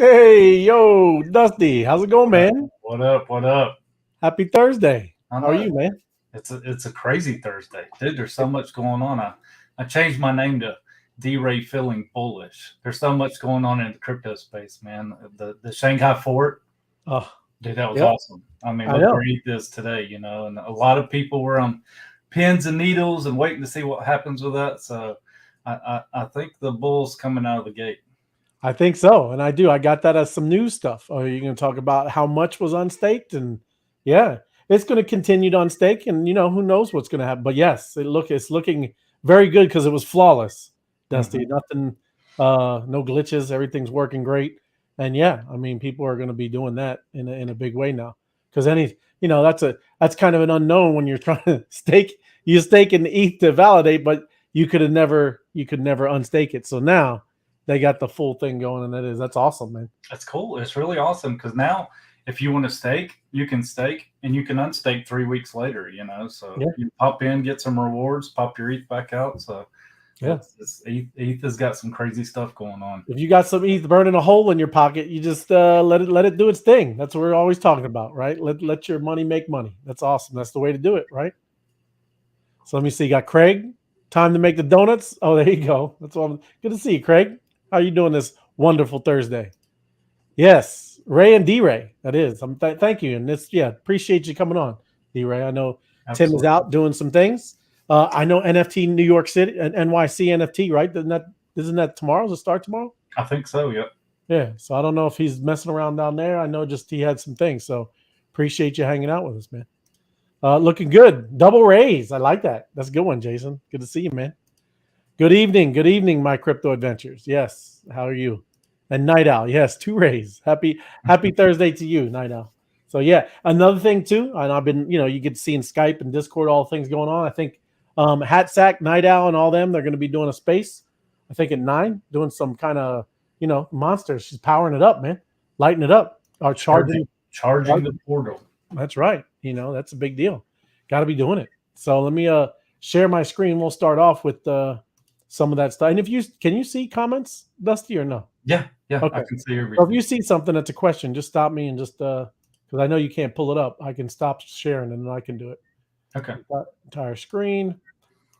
Hey, yo, Dusty, how's it going, man? What up? What up? Happy Thursday. I How are know you, man? it's a crazy Thursday, dude. There's so much going on. I changed my name to D-Ray Feeling Bullish. There's so much going on in the crypto space, man. The Shanghai Fort, Oh, dude, that was yep, awesome. I mean, I look where know. ETH is today, and a lot of people were on pins and needles and waiting to see what happens with that. So I think the bull's coming out of the gate. I think so, and I do. I got that as some news stuff. Oh, you're going to talk about how much was unstaked, and yeah, it's going to continue to unstake, and who knows what's going to happen. But yes, it's looking very good because it was flawless, Dusty. Hmm. Nothing, no glitches. Everything's working great, and yeah, I mean, people are going to be doing that in a big way now because that's kind of an unknown when you're trying to stake. You stake in ETH to validate, but you could never unstake it. So now they got the full thing going, and that's awesome, man. That's cool. It's really awesome because now, if you want to stake, you can stake and you can unstake 3 weeks later. So Yeah, you pop in, get some rewards, pop your ETH back out. So yeah. ETH has got some crazy stuff going on. If you got some ETH burning a hole in your pocket, you just let it do its thing. That's what we're always talking about, right? Let your money make money. That's awesome. That's the way to do it, right? So let me see. Got Craig. Time to make the donuts. Oh, there you go. That's all. Good to see you, Craig. How are you doing this wonderful Thursday? Yes, Ray and D Ray. That is. Thank you, and appreciate you coming on, D Ray. I know Tim is Absolutely. out doing some things. I know NFT New York City and NYC NFT, right? Isn't that tomorrow? Does it start tomorrow? I think so. Yep. Yeah. So I don't know if he's messing around down there. I know just he had some things. So appreciate you hanging out with us, man. Looking good. Double raise. I like that. That's a good one, Jason. Good to see you, man. Good evening. Good evening, my crypto adventures. Yes. How are you? And Night Owl. Yes, two rays. Happy Thursday to you, Night Owl. So yeah, another thing too, and I've been, you get to see in Skype and Discord all things going on. I think Hat Sack, Night Owl, and all them, they're going to be doing a space. I think at 9, doing some kind of, monsters. She's powering it up, man, lighting it up, or Charging, charging. charging the portal. That's right. That's a big deal. Got to be doing it. So let me share my screen. We'll start off with some of that stuff. And if you can you see comments, Dusty, or no? Yeah, yeah. I Okay. can see So if everything. you see something that's a question, just stop me and just because I know you can't pull it up. I can stop sharing and then I can do it. Okay. Entire screen.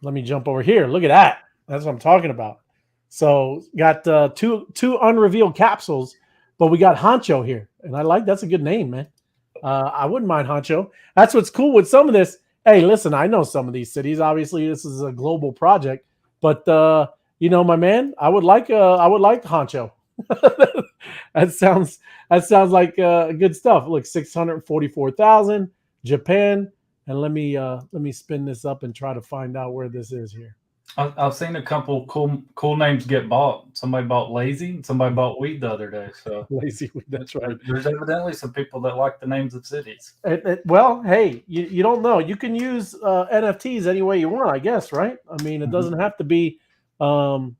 Let me jump over here. Look at that. That's what I'm talking about. So got two unrevealed capsules, but we got Honcho here, and I like that's a good name, man. I wouldn't mind Honcho. That's what's cool with some of this. Hey, listen, I know some of these cities. Obviously, this is a global project, but my man, I would like Honcho. that sounds that sounds like good stuff. Look, 644,000 Japan, and let me spin this up and try to find out where this is here. I've seen a couple cool names get bought. Somebody bought Lazy, and somebody bought Weed the other day. So Lazy, that's right. there's evidently some people that like the names of cities. Well, hey, you don't know. You can use NFTs any way you want, I guess, right? I mean, it Hmm. doesn't have to be, the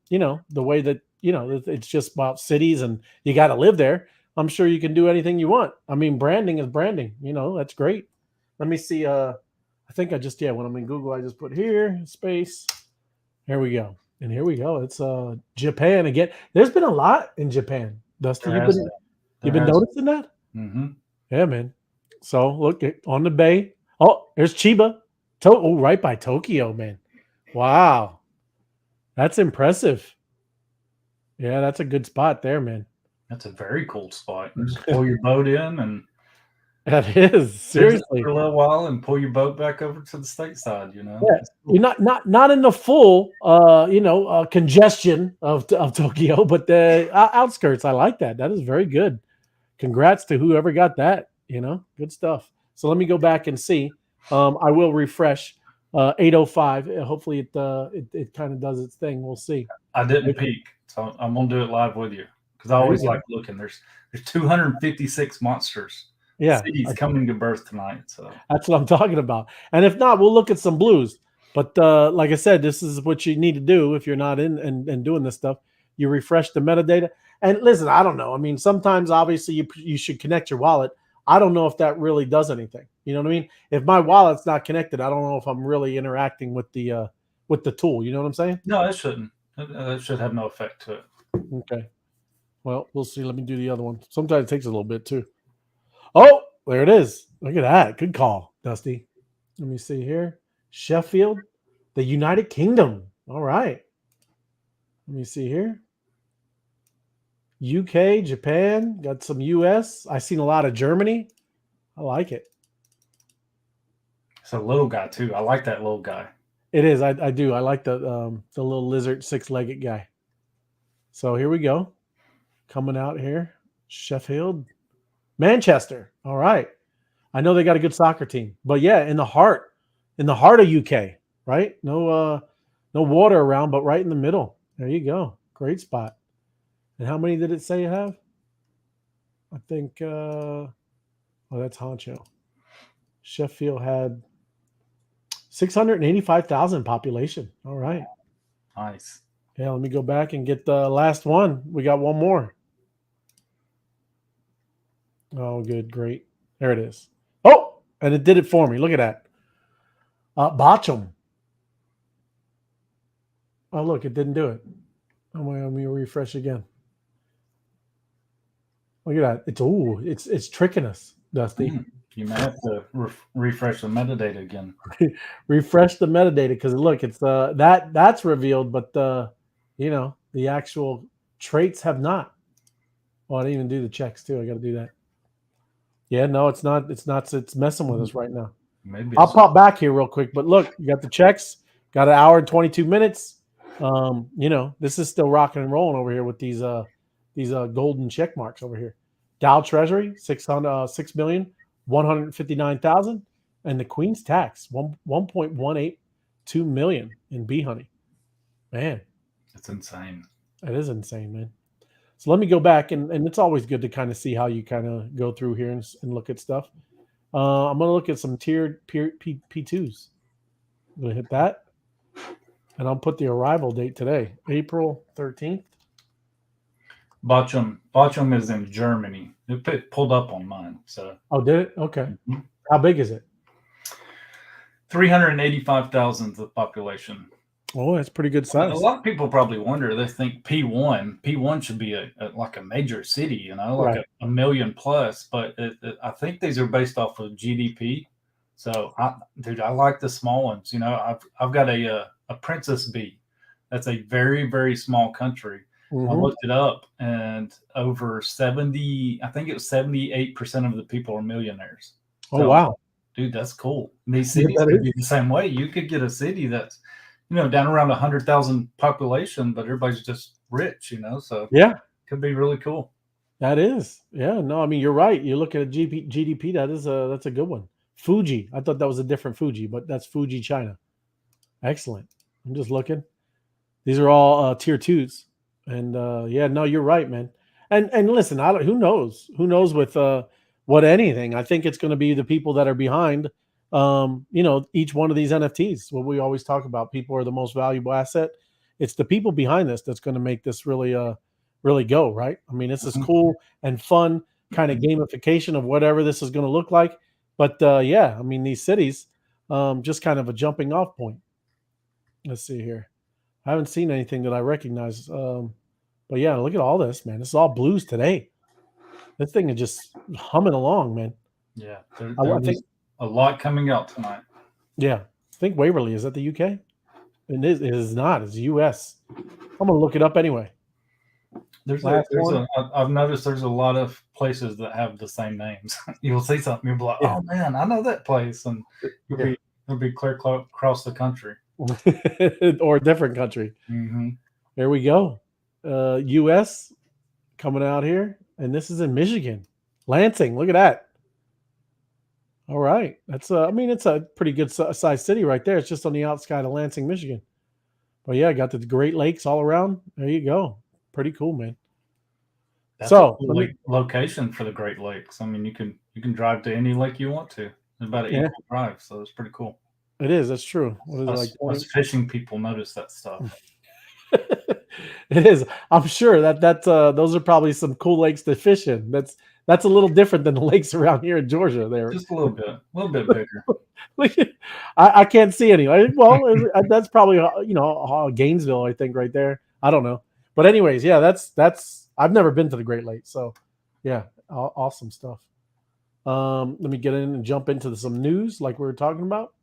way that it's just about cities and you got to live there. I'm sure you can do anything you want. I mean, branding is branding. That's great. Let me see. I think I just when I'm in Google, I just put here space. Here we go, and here we go. It's Japan again. There's been a lot in Japan, Dusty. There You've has been been. you've There been has. noticing that? Hmm. Yeah, man. So look on the bay. Oh, there's Chiba. Right by Tokyo, man. Wow, that's impressive. Yeah, that's a good spot there, man. That's a very cool spot. You just pull your boat in and That is visit for seriously. a little while and pull your boat back over to the stateside. Yeah, It's you're cool. not in the full congestion of Tokyo, but the outskirts. I like that. That is very good. Congrats to whoever got that. Good stuff. So let me go back and see. I will refresh. 8:05. Hopefully it kind of does its thing. We'll see. I didn't peek, so I'm gonna do it live with you because I There always you like go. looking. There's 256 monsters Yeah, cities coming to birth tonight. So that's what I'm talking about. And if not, we'll look at some blues. But like I said, this is what you need to do if you're not in and doing this stuff. You refresh the metadata. And listen, I don't know. I mean, sometimes obviously you should connect your wallet. I don't know if that really does anything. You know what I mean? If my wallet's not connected, I don't know if I'm really interacting with the tool. You know what I'm saying? no, it shouldn't. It should have no effect to it. Okay. Well, we'll see. Let me do the other one. Sometimes it takes a little bit too. Oh, there it is. Look at that. Good call, Dusty. Let me see here. Sheffield, the United Kingdom. All right. Let me see here. UK, Japan, got some US. I've seen a lot of Germany. I like it. It's a little guy too. I like that little guy. It is. I do. I like the little lizard 6-legged guy. So here we go. Coming out here. Sheffield. Manchester. All right. I know they got a good soccer team. But yeah, in the heart of UK, right? No water around, but right in the middle. There you go. Great spot. And how many did it say you have? I think that's Honcho. Sheffield had 685,000 population. All right. Nice. Yeah, let me go back and get the last one. We got one more. Oh, good, great. There it is. Oh, and it did it for me. Look at that. Bochum. Oh, look, it didn't do it. Let me refresh again. Look at that. It's tricking us, Dusty. You may have to refresh the metadata again. Refresh the metadata because look, it's that's revealed, but the actual traits have not. Oh, I didn't even do the checks too. I got to do that. Yeah, no, it's not. It's not. It's messing with us right now. Maybe I'll pop back here real quick. But look, you got the checks. Got an hour and 22 minutes. This is still rocking and rolling over here with these golden check marks over here. Dow Treasury 6,159,000, and the Queen's tax 1.182 million in bee honey. Man, it's insane. It is insane, man. So let me go back, and it's always good to kind of see how you kind of go through here and look at stuff. I'm going to look at some tiered P2s. I'm going to hit that, and I'll put the arrival date today, April 13th. Bochum is in Germany. It pulled up on mine. So. Oh, did it? Okay. Mm-hmm. How big is it? 385,000 the population. Oh, that's pretty good size. A lot of people probably wonder. They think P1 should be like a major city, like right. a million plus. But I think these are based off of GDP. So, I like the small ones. I've got a princess bee. That's a very, very small country. Mm-hmm. I looked it up, and over 78% of the people are millionaires. So, wow. Dude, that's cool. And these cities could be the same way. You could get a city that's, down around 100,000 population, but everybody's just rich, so yeah, could be really cool. That is. Yeah, no, I mean, you're right. You look at GDP, that's a good one. Fuji. I thought that was a different Fuji, but that's Fuji, China. Excellent. I'm just looking. These are all tier 2s. And yeah, no, you're right, man. And listen, who knows? Who knows with what anything? I think it's going to be the people that are behind, each one of these NFTs. What we always talk about, people are the most valuable asset. It's the people behind this that's going to make this really go, right? I mean, this is cool and fun kind of gamification of whatever this is going to look like. But yeah, I mean, these cities, just kind of a jumping off point. Let's see here. I haven't seen anything that I recognize. But yeah, look at all this, man. This is all blues today. This thing is just humming along, man. Yeah. I think a lot coming out tonight. Yeah. I think Waverly is that the UK? It is not. It's US. I'm going to look it up anyway. I've noticed there's a lot of places that have the same names. You'll see something, you'll be like, oh man, I know that place. And it'll be clear across the country. Or a different country. Mm-hmm. There we go. US coming out here, and this is in Michigan, Lansing. Look at that. All right, that's it's a pretty good sized city right there. It's just on the outskirts of Lansing, Michigan. But yeah, got the Great Lakes all around. There you go. Pretty cool, man. That's a cool location for the Great Lakes. I mean, you can drive to any lake you want to. It's about an 8-mile drive, so it's pretty cool. It is. That's true. What is us fishing people notice that stuff. It is. I'm sure that those are probably some cool lakes to fish in. That's a little different than the lakes around here in Georgia. There, just a little bit bigger. I can't see any. Well, that's probably Gainesville, I think, right there. I don't know, but anyways, yeah, that's I've never been to the Great Lakes, so yeah, awesome stuff. Let me get in and jump into some news like we were talking about.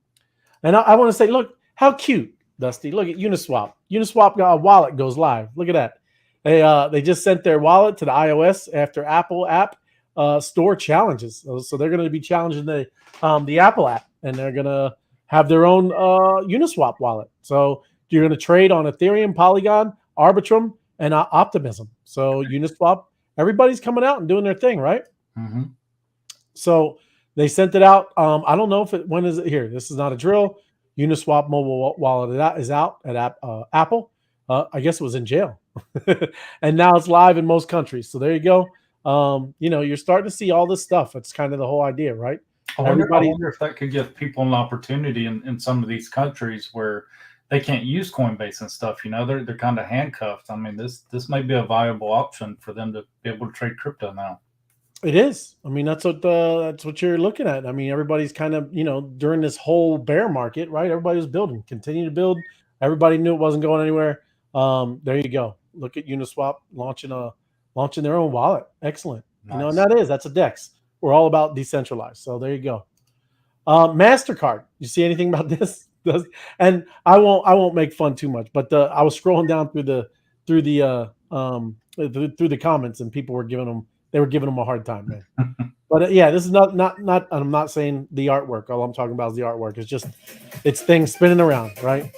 And I want to say, look, how cute, Dusty. Look at Uniswap. Uniswap got a wallet goes live. Look at that. They just sent their wallet to the iOS after Apple app store challenges. So they're going to be challenging the Apple app, and they're going to have their own Uniswap wallet. So you're going to trade on Ethereum, Polygon, Arbitrum, and Optimism. So Uniswap, everybody's coming out and doing their thing, right? Mm-hmm. So they sent it out. I don't know when is it here. This is not a drill. Uniswap mobile wallet is out at Apple. I guess it was in jail, and now it's live in most countries. So there you go. You're starting to see all this stuff. It's kind of the whole idea, right? I wonder if that could give people an opportunity in some of these countries where they can't use Coinbase and stuff. They're kind of handcuffed. I mean, this may be a viable option for them to be able to trade crypto now. It is. I mean, that's what you're looking at. I mean, everybody's kind of, during this whole bear market, right? Everybody was building, continue to build. Everybody knew it wasn't going anywhere. There you go. Look at Uniswap launching their own wallet. Excellent. Nice. And that's a DEX. We're all about decentralized. So there you go. MasterCard. You see anything about this? And I won't make fun too much, but I was scrolling down through the comments, and people were giving them a hard time, man. But yeah, this is not. I'm not saying the artwork. All I'm talking about is the artwork. It's things spinning around, right?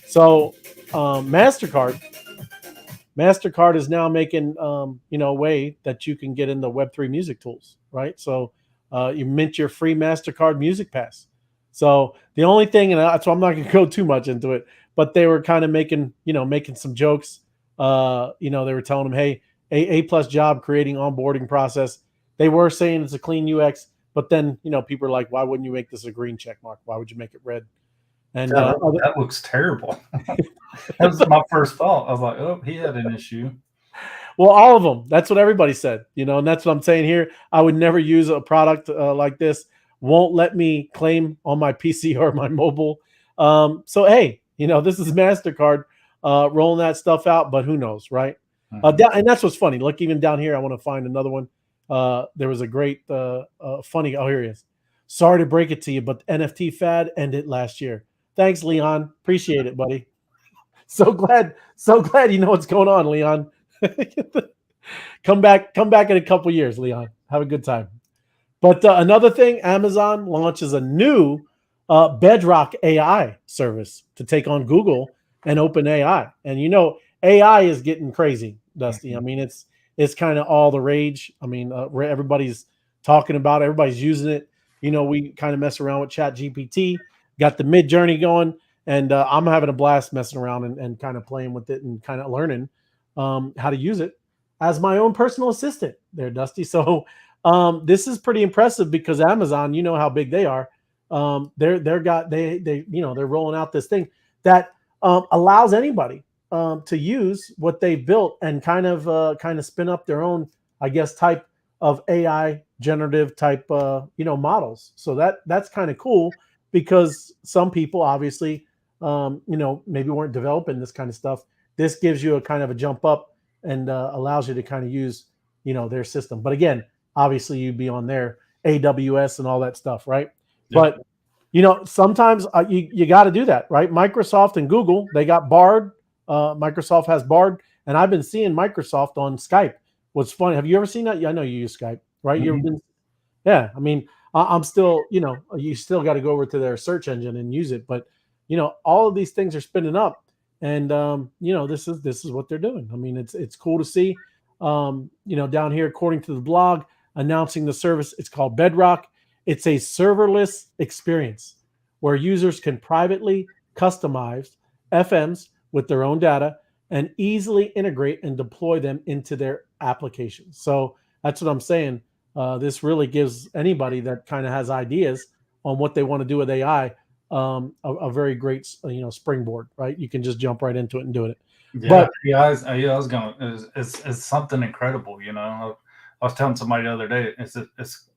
So MasterCard is now making a way that you can get into Web3 music tools, right? So you mint your free MasterCard Music Pass. So the only thing, and so I'm not going to go too much into it, but they were kind of making some jokes. They were telling them, hey, A+ job creating onboarding process. They were saying it's a clean UX, but then people are like, why wouldn't you make this a green check mark? Why would you make it red? And that looks terrible. That was my first thought. I was like, oh, he had an issue. Well, all of them. That's what everybody said, and that's what I'm saying here. I would never use a product like this. Won't let me claim on my PC or my mobile. So hey, this is MasterCard rolling that stuff out, but who knows, right? And that's what's funny. Look, even down here, I want to find another one. There was a great funny. Oh, here he is. Sorry to break it to you, but the NFT fad ended last year. Thanks, Leon. Appreciate it, buddy. So glad you know what's going on, Leon. Come back in a couple years, Leon. Have a good time. But another thing, Amazon launches a new Bedrock AI service to take on Google and OpenAI. And AI is getting crazy, Dusty. I mean, it's kind of all the rage. I mean, everybody's talking about it. Everybody's using it. We kind of mess around with ChatGPT, got the Mid-Journey going, and I'm having a blast messing around and kind of playing with it and kind of learning how to use it as my own personal assistant there, Dusty. So this is pretty impressive because Amazon, you know how big they are. They're rolling out this thing that allows anybody to use what they've built and kind of spin up their own, I guess, type of AI generative type models. So that's kind of cool because some people obviously maybe weren't developing this kind of stuff. This gives you a kind of a jump up and allows you to kind of use their system. But again, obviously you'd be on their AWS and all that stuff, right? Yep. But sometimes you got to do that, right? Microsoft and Google, they got Bard. Microsoft has Bard, and I've been seeing Microsoft on Skype. What's funny, have you ever seen that? Yeah, I know you use Skype, right? Mm-hmm. Yeah. I mean, I'm still, you still got to go over to their search engine and use it, but all of these things are spinning up, and this is what they're doing. I mean, it's cool to see. Down here, according to the blog, announcing the service, it's called Bedrock. It's a serverless experience where users can privately customize FMs with their own data and easily integrate and deploy them into their applications. So that's what I'm saying. This really gives anybody that kind of has ideas on what they want to do with AI a very great springboard, right? You can just jump right into it and do it. Yeah, but it's something incredible. I was telling somebody the other day, it's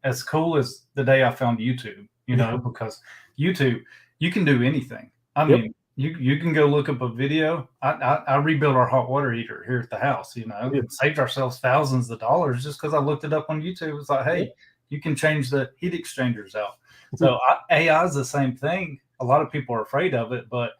as cool as the day I found YouTube. Because YouTube, you can do anything. I mean, You can go look up a video. I rebuilt our hot water heater here at the house, Yeah. and saved ourselves thousands of dollars just because I looked it up on YouTube. It's like, Yeah. hey, you can change the heat exchangers out. So AI is the same thing. A lot of people are afraid of it, but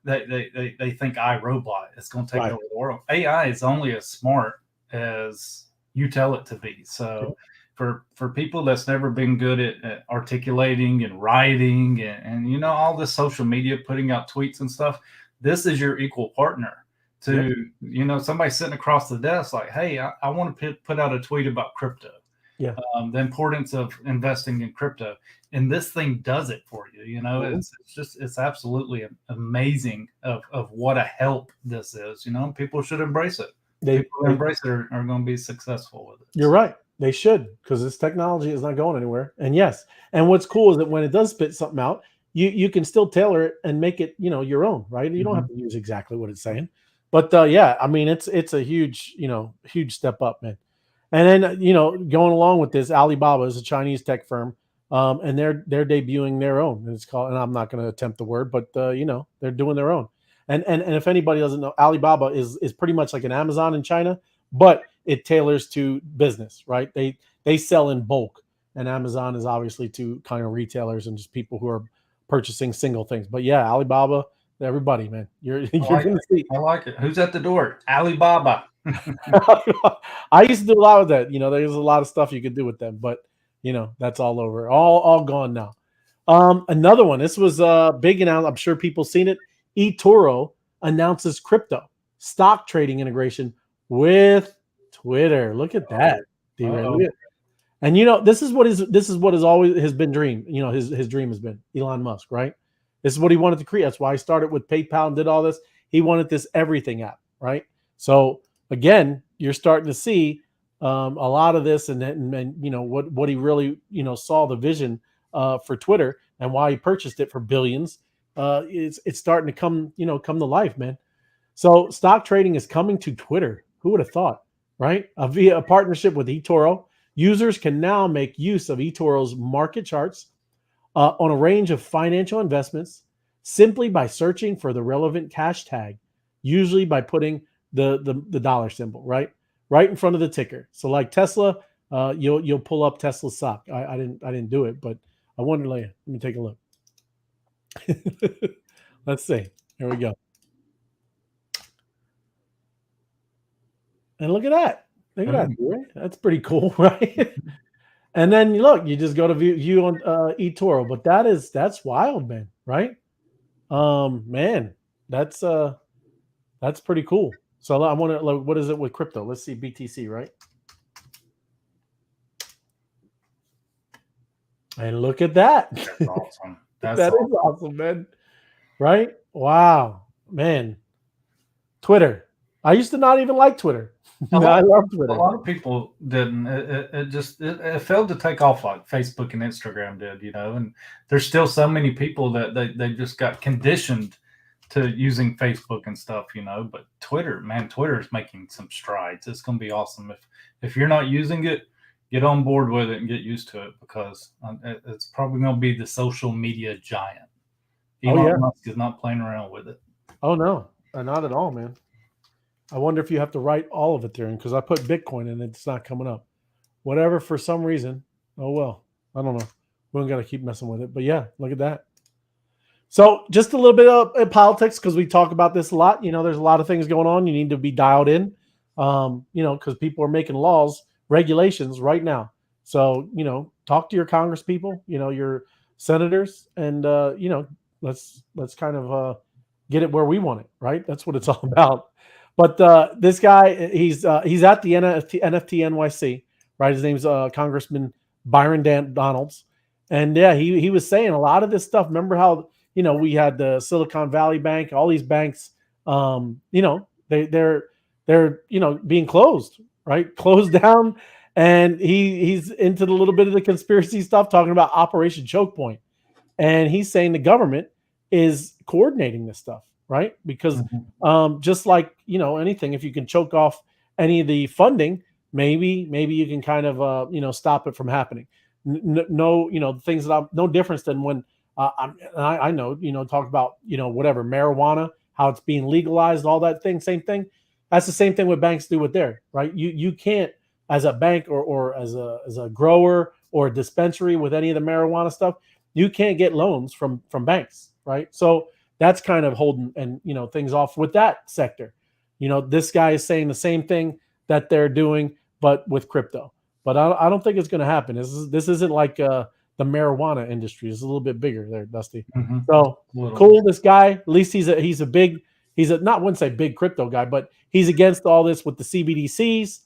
they think iRobot is going to take Right. over the world. AI is only as smart as you tell it to be. So for people that's never been good at articulating and writing and all this social media, putting out tweets and stuff, this is your equal partner to somebody sitting across the desk like, hey, I want to put out a tweet about crypto. Yeah. The importance of investing in crypto, and this thing does it for you. It's absolutely amazing of what a help this is. People should embrace it. People who embrace it are going to be successful with it. You're right. They should, because this technology is not going anywhere. And yes, and what's cool is that when it does spit something out, you can still tailor it and make it your own, right? You don't have to use exactly what it's saying. But yeah, I mean it's a huge huge step up, man. And then going along with this, Alibaba is a Chinese tech firm, and they're debuting their own. And it's called, and I'm not going to attempt the word, but they're doing their own. And if anybody doesn't know, Alibaba is pretty much like an Amazon in China, but it tailors to business, right? They sell in bulk, and Amazon is obviously to kind of retailers and just people who are purchasing single things. But yeah, Alibaba, everybody, man, you're going to see. I like it. Who's at the door? Alibaba. I used to do a lot with that. There's a lot of stuff you could do with them, but that's all over, all gone now. Another one. This was a big announcement. I'm sure people seen it. eToro announces crypto stock trading integration with Twitter. Look at that. And this is what has always has been dream. His dream has been Elon Musk, right? This is what he wanted to create. That's why he started with PayPal and did all this. He wanted this everything app, right? So again, you're starting to see a lot of this, and what he really saw the vision for Twitter and why he purchased it for billions. It's starting to come to life, man. So stock trading is coming to Twitter. Who would have thought, right? Via a partnership with eToro, users can now make use of eToro's market charts on a range of financial investments simply by searching for the relevant cash tag, usually by putting the dollar symbol right in front of the ticker. So like Tesla, you'll pull up Tesla stock. I didn't do it, but I wonder later. Let me take a look. Let's see. Here we go. And look at that. Look at that. That's pretty cool, right? And then look, you just go to view on eToro, but that's wild, man, right? Man, that's pretty cool. So I want to what is it with crypto? Let's see BTC, right? And look at that. That's awesome. That is awesome, man. Right? Wow, man. Twitter. I used to not even like Twitter. I love Twitter. A lot of people didn't. It failed to take off like Facebook and Instagram did, and there's still so many people that they just got conditioned to using Facebook and stuff, but Twitter is making some strides. It's going to be awesome. If you're not using it, get on board with it and get used to it, because it's probably going to be the social media giant. Elon Musk is not playing around with it. Oh no, not at all, man. I wonder if you have to write all of it there, because I put Bitcoin and it's not coming up. Whatever, for some reason. Oh well, I don't know. We don't got to keep messing with it, but yeah, look at that. So just a little bit of politics, because we talk about this a lot. There's a lot of things going on. You need to be dialed in, because people are making laws, regulations right now. So, talk to your Congress people, your senators, and, let's kind of get it where we want it, right? That's what it's all about. But this guy, he's at the NFT NYC, right? His name's Congressman Byron Donalds. And yeah, he was saying a lot of this stuff. Remember how, we had the Silicon Valley Bank, all these banks, they're being closed, right? Closed down. And he's into the little bit of the conspiracy stuff, talking about Operation Choke Point. And he's saying the government is coordinating this stuff, right? Because just like, anything, if you can choke off any of the funding, maybe you can kind of, stop it from happening. No, things that no difference than when I know, talk about, whatever, marijuana, how it's being legalized, all that thing, same thing. That's the same thing what banks do with their, right? You can't, as a bank or as a grower or a dispensary with any of the marijuana stuff, you can't get loans from banks, right? So that's kind of holding and things off with that sector. This guy is saying the same thing that they're doing, but with crypto. But I don't think it's going to happen. This isn't like the marijuana industry. It's a little bit bigger there, Dusty. Mm-hmm. So cool. This guy, at least he's a big, not wouldn't say big crypto guy, but he's against all this with the CBDCs.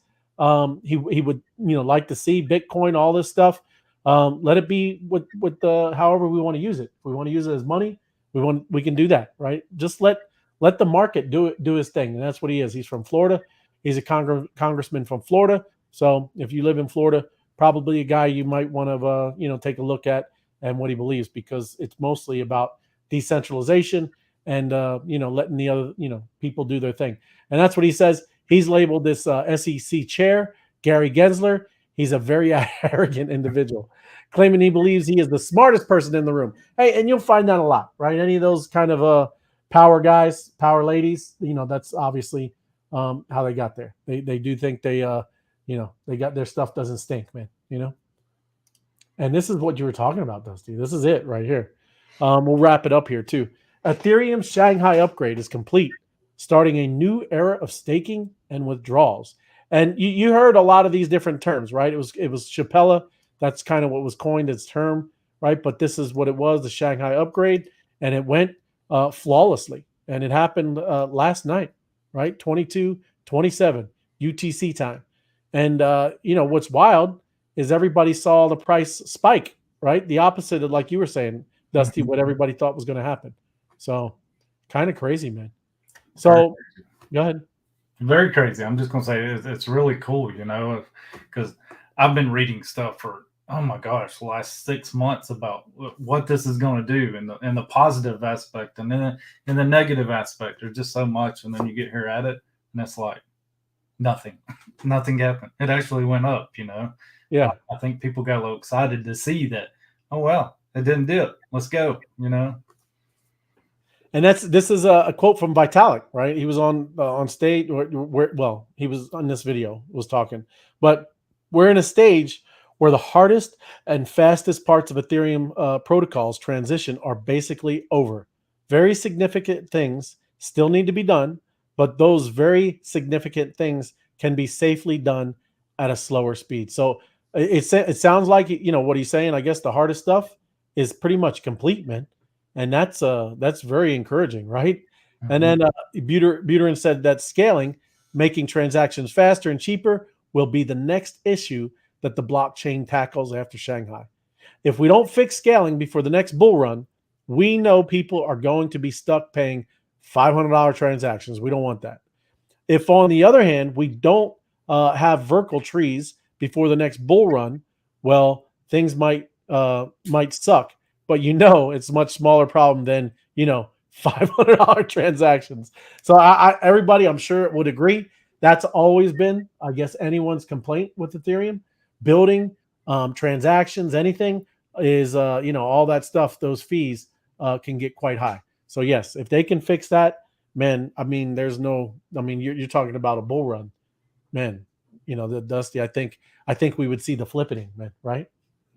He would like to see Bitcoin, all this stuff. Let it be with however we want to use it. If we want to use it as money, we can do that, right? Just let the market do his thing, and that's what he is. He's from Florida. He's a congressman from Florida. So if you live in Florida, probably a guy you might want to take a look at and what he believes, because it's mostly about decentralization and letting the other people do their thing. And that's what he says. He's labeled this SEC chair, Gary Gensler. He's a very arrogant individual, claiming he believes he is the smartest person in the room. Hey, and you'll find that a lot, right? Any of those kind of power guys, power ladies, that's obviously how they got there. They do think they got their stuff doesn't stink, man, And this is what you were talking about, Dusty. This is it right here. We'll wrap it up here too. Ethereum's Shanghai upgrade is complete, starting a new era of staking and withdrawals. And you heard a lot of these different terms, right? It was Chapella. That's kind of what was coined as term, right? But this is what it was, the Shanghai upgrade, and it went flawlessly. And it happened last night, right? 22:27 UTC time. And what's wild is everybody saw the price spike, right? The opposite of, like you were saying, Dusty, what everybody thought was going to happen. So kind of crazy, man. So go ahead. Very crazy. I'm just going to say it's really cool, because I've been reading stuff for, oh my gosh, the last 6 months about what this is going to do and the positive aspect and then in the negative aspect. There's just so much. And then you get here at it and it's like nothing happened. It actually went up, Yeah. I think people got a little excited to see that, oh, well, it didn't dip. Let's go, And this is a quote from Vitalik, right? He was on stage where he was on this video, was talking, but we're in a stage where the hardest and fastest parts of Ethereum protocols transition are basically over. Very significant things still need to be done, but those very significant things can be safely done at a slower speed. So it sounds like what he's saying. I guess the hardest stuff is pretty much complete, man. And that's very encouraging, right? Mm-hmm. And then Buterin said that scaling, making transactions faster and cheaper, will be the next issue that the blockchain tackles after Shanghai. If we don't fix scaling before the next bull run, we know people are going to be stuck paying $500 transactions. We don't want that. If, on the other hand, we don't have vertical trees before the next bull run, well, things might suck. But it's a much smaller problem than $500 transactions. So everybody, I'm sure, would agree. That's always been, I guess, anyone's complaint with Ethereum. Building, transactions, anything is, all that stuff, those fees can get quite high. So yes, if they can fix that, man, I mean, you're talking about a bull run, man. The Dusty, I think we would see the flipping, man, right?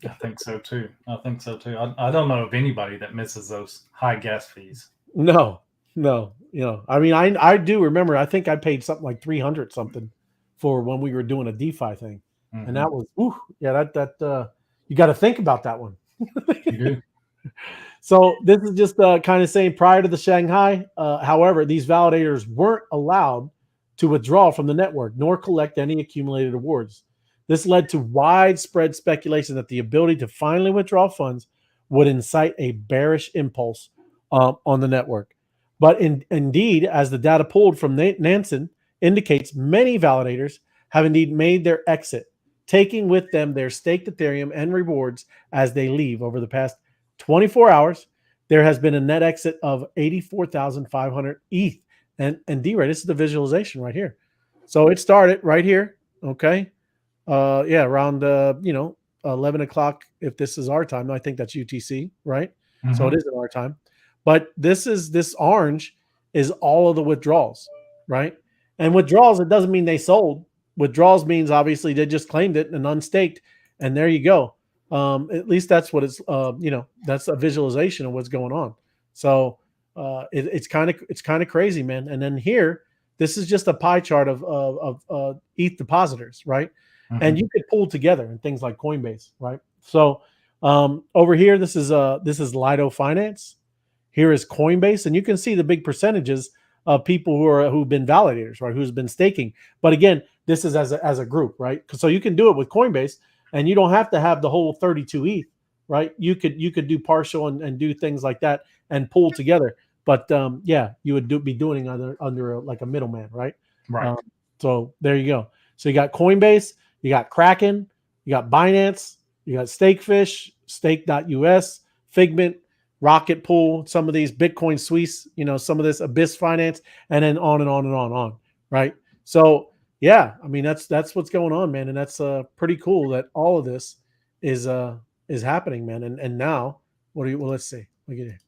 I think so too. I don't know of anybody that misses those high gas fees. No. I mean, I do remember. I think I paid something like 300 something for when we were doing a DeFi thing, and that was, that you got to think about that one. You do. So this is just kind of saying prior to the Shanghai. However, these validators weren't allowed to withdraw from the network nor collect any accumulated awards. This led to widespread speculation that the ability to finally withdraw funds would incite a bearish impulse on the network. But indeed, as the data pulled from Nansen indicates, many validators have indeed made their exit, taking with them their staked Ethereum and rewards as they leave. Over the past 24 hours, there has been a net exit of 84,500 ETH. And D-Ray, this is the visualization right here. So it started right here, okay? Around 11 o'clock, if this is our time. I think that's UTC, right? So it is in our time. But this orange is all of the withdrawals, right? And withdrawals, it doesn't mean they sold. Withdrawals means obviously they just claimed it and unstaked, and there you go. At least that's what it's that's a visualization of what's going on. So it's kind of crazy, man. And then here, this is just a pie chart of ETH depositors, right? And you could pull together and things like Coinbase, right? So over here, this is Lido Finance. Here is Coinbase, and you can see the big percentages of people who've been validators, right? Who's been staking. But again, this is as a group, right? So you can do it with Coinbase, and you don't have to have the whole 32 ETH, right? You could do partial and do things like that and pull together. But yeah, you would be doing under like a middleman, right? Right. So there you go. So you got Coinbase, you got Kraken, you got Binance, you got Stakefish, Stake.us, Figment, Rocket Pool, some of these Bitcoin Suisse, some of this Abyss Finance, and then on and on and on and on, right? So yeah, I mean that's what's going on, man, and that's pretty cool that all of this is happening, man. And now, let's see. Look at it.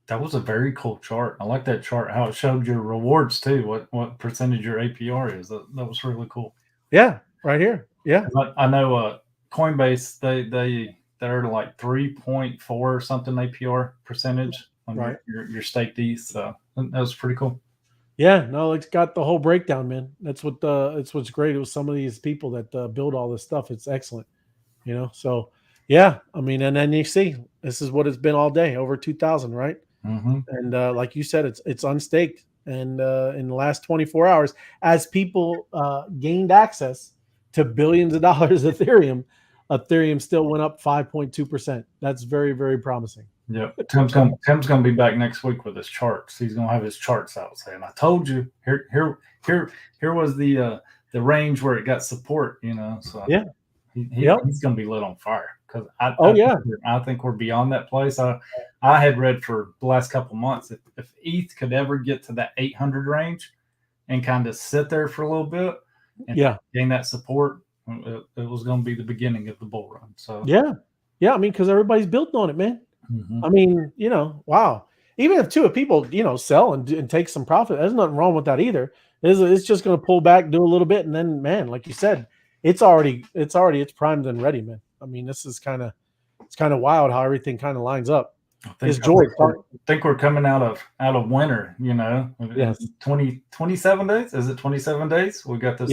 That was a very cool chart. I like that chart. How it showed your rewards too. What percentage your APR is. That was really cool. Yeah, right here. Yeah, I know Coinbase they're like 3.4 or something APR percentage on right. your staked ETH. So that was pretty cool. Yeah, no, it's got the whole breakdown, man. That's what's great. It was some of these people that build all this stuff. It's excellent, So yeah, I mean, and then you see this is what it's been all day, over 2,000, right? And like you said, it's unstaked. And in the last 24 hours, as people gained access to billions of dollars of Ethereum still went up 5.2%. That's very, very promising. Yeah, Tim's gonna be back next week with his charts. He's gonna have his charts out saying, "I told you, here was the range where it got support." So yeah, he's gonna be lit on fire because I think we're beyond that place. I had read for the last couple months if ETH could ever get to that 800 range and kind of sit there for a little bit and gain that support, it was going to be the beginning of the bull run. So yeah, I mean, because everybody's built on it, man. I mean, wow. Even if people, sell and take some profit, there's nothing wrong with that either. It's just going to pull back, do a little bit, and then, man, like you said, it's primed and ready, man. I mean, it's kind of wild how everything kind of lines up. I think we're coming out of winter. Yes. 27 days. Is it 27 days? We got this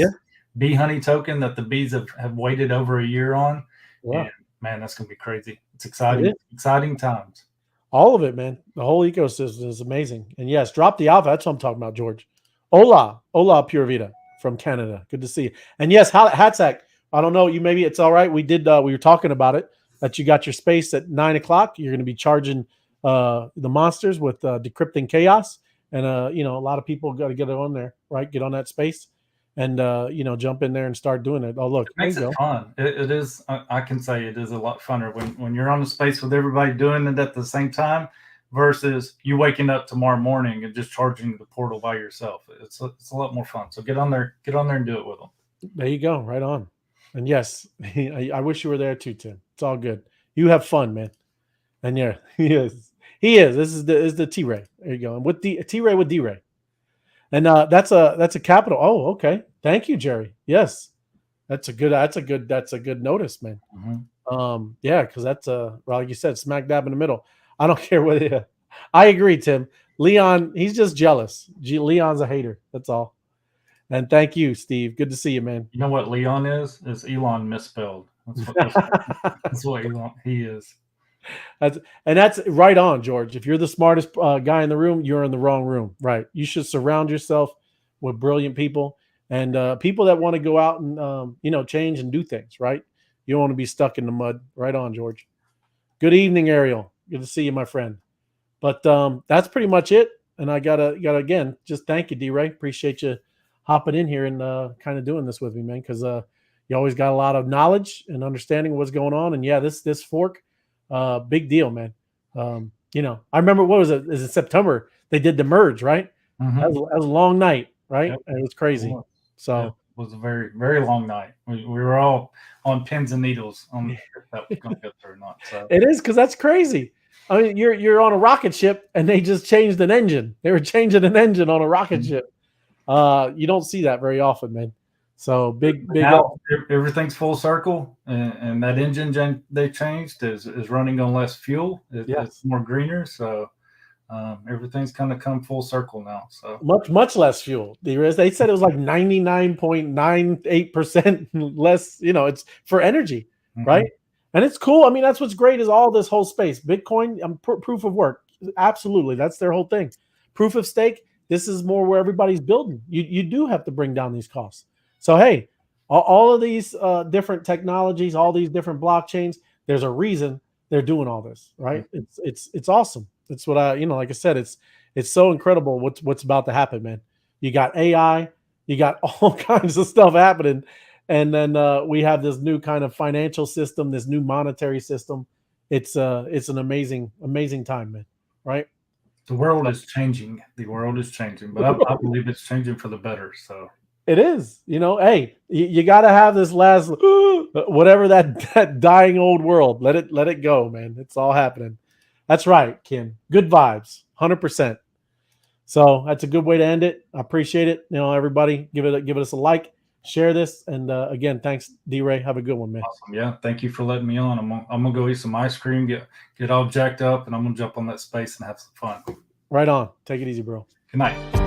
bee honey token that the bees have waited over a year on. Yeah. And man, that's gonna be crazy. It's exciting. Exciting times. All of it, man. The whole ecosystem is amazing. And yes, drop the alpha. That's what I'm talking about, George. Hola Pura Vida from Canada. Good to see you. And yes, Hatsack, I don't know, maybe it's all right. We were talking about it, that you got your space at 9:00. You're going to be charging the monsters with decrypting chaos. And, a lot of people got to get on there, right? Get on that space and, jump in there and start doing it. Oh, look. It makes it fun. It is, I can say it is a lot funner when you're on the space with everybody doing it at the same time versus you waking up tomorrow morning and just charging the portal by yourself. It's a lot more fun. So get on there and do it with them. There you go. Right on. And yes, I wish you were there too, Tim. It's all good. You have fun, man. And yeah, he is. This is the T-Ray. There you go. And with the T-Ray with D-Ray. And that's a capital. Oh, okay. Thank you, Jerry. Yes. That's a good notice, man. Yeah, because that's like you said, smack dab in the middle. I don't care what I agree, Tim. Leon, he's just jealous. Leon's a hater. That's all. And thank you, Steve. Good to see you, man. You know what Leon is? Is Elon misspelled. That's what he is. That's right on, George. If you're the smartest guy in the room, you're in the wrong room. Right. You should surround yourself with brilliant people and people that want to go out and, change and do things, right? You don't want to be stuck in the mud. Right on, George. Good evening, Ariel. Good to see you, my friend. But that's pretty much it. And I gotta again, just thank you, D-Ray. Appreciate you hopping in here and kind of doing this with me, man, because you always got a lot of knowledge and understanding of what's going on. And yeah, this fork, big deal, man. I remember, what was it? Is it September? They did the merge, right? That was a long night, right? Yep. It was crazy. So it was a very, very long night. We were all on pins and needles on if that was going to go through or not. So it is, because that's crazy. I mean, you're on a rocket ship and they just changed an engine. They were changing an engine on a rocket ship. You don't see that very often, man. So big. Now everything's full circle, and that engine they changed is running on less fuel. It's more greener, so everything's kind of come full circle now. So much less fuel. They said it was like 99.98% less. It's for energy, right? And it's cool. I mean, that's what's great is all this whole space. Bitcoin, proof of work. Absolutely. That's their whole thing. Proof of stake. This is more where everybody's building. You do have to bring down these costs. So, hey, all of these different technologies, all these different blockchains, there's a reason they're doing all this, right? It's awesome. It's what like I said, it's so incredible what's about to happen, man. You got AI, you got all kinds of stuff happening. And then we have this new kind of financial system, this new monetary system. It's an amazing time, man. Right? The world is changing. The world is changing, but I believe it's changing for the better. So it is. Hey, you got to have this last whatever that dying old world. Let it go, man. It's all happening. That's right, Ken. Good vibes, 100%. So that's a good way to end it. I appreciate it. Everybody, give us a like. Share this, and again, thanks, D-Ray. Have a good one, man. Awesome. Yeah, thank you for letting me on. I'm gonna go eat some ice cream, get all jacked up, and I'm gonna jump on that space and have some fun. Right on. Take it easy, bro. Good night.